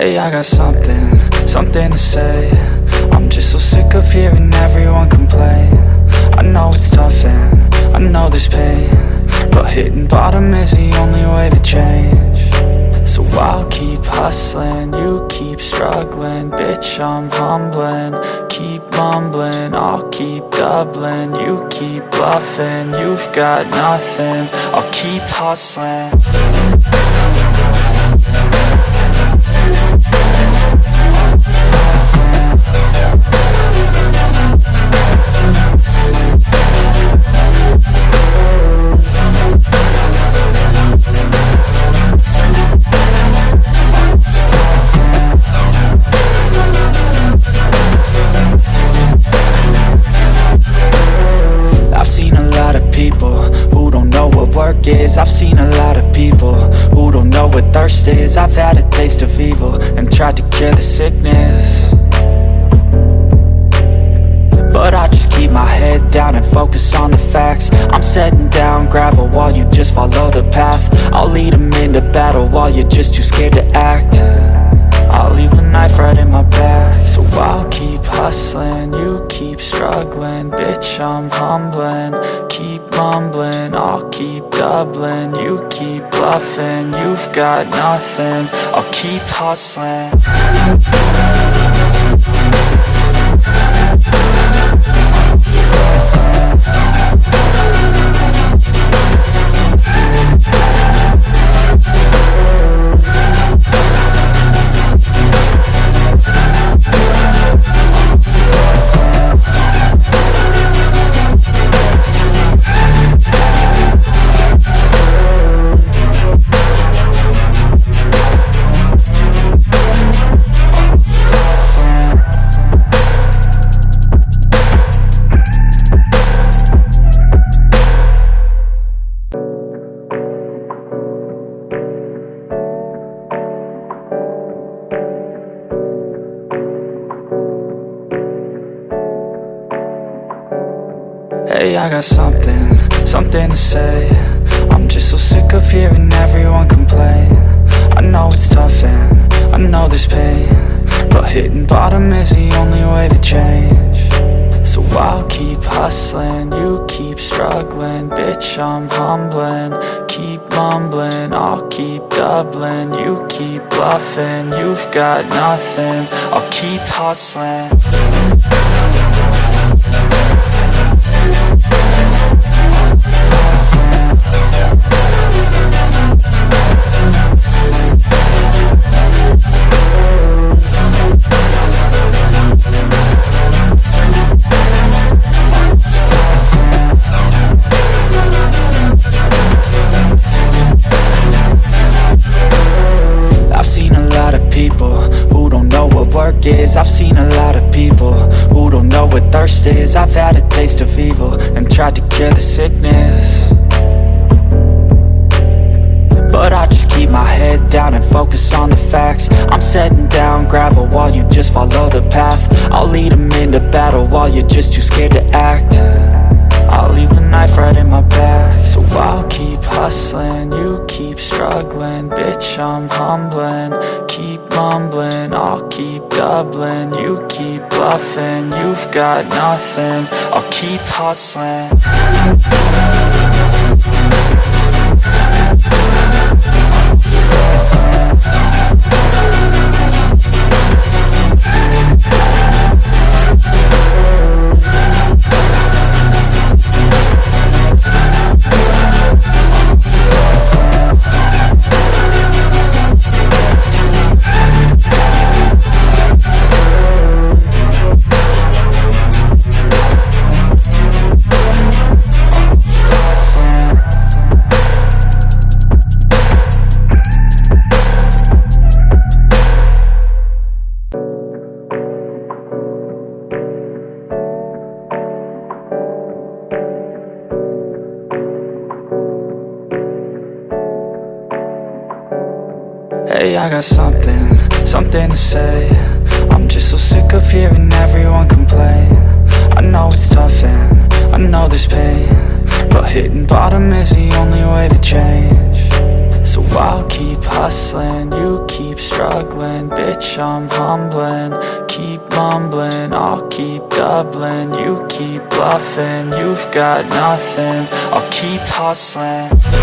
Hey, I got something to say. I'm just so sick of hearing everyone complain. I know it's tough and I know there's pain, but hitting bottom is the only way to change. So I'll keep hustling, you keep struggling. Bitch, I'm humbling, keep mumbling. I'll keep doubling, you keep bluffing. You've got nothing, I'll keep hustling. I've seen a lot of people who don't know what thirst is. I've had a taste of evil and tried to cure the sickness, but I just keep my head down and focus on the facts. I'm setting down gravel while you just follow the path. I'll lead them into battle while you're just too scared to act. I'll leave the knife right in my back. So I'll keep hustling, you keep struggling. Bitch, I'm humbling, keep mumbling. I'll keep doubling, you keep bluffing. You've got nothing, I'll keep hustling. Hey, I got something to say. I'm just so sick of hearing everyone complain. I know it's tough and I know there's pain, but hitting bottom is the only way to change. So I'll keep hustling, you keep struggling. Bitch, I'm humbling, keep mumbling. I'll keep doubling, you keep bluffing. You've got nothing, I'll keep hustling. I've seen a lot of people who don't know what thirst is. I've had a taste of evil and tried to cure the sickness, but I just keep my head down and focus on the facts. I'm setting down gravel while you just follow the path. I'll lead them into battle while you're just too scared to act. I'll leave the knife right in my back. So I'll keep hustling, you keep struggling. Bitch, I'm humbling, keep mumbling. I'll keep doubling, you keep bluffing. You've got nothing, I'll keep hustling. Hey, I got something to say. I'm just so sick of hearing everyone complain. I know it's tough and I know there's pain, but hitting bottom is the only way to change. So I'll keep hustling, you keep struggling. Bitch, I'm humbling, keep mumbling. I'll keep doubling, you keep bluffing. You've got nothing, I'll keep hustling.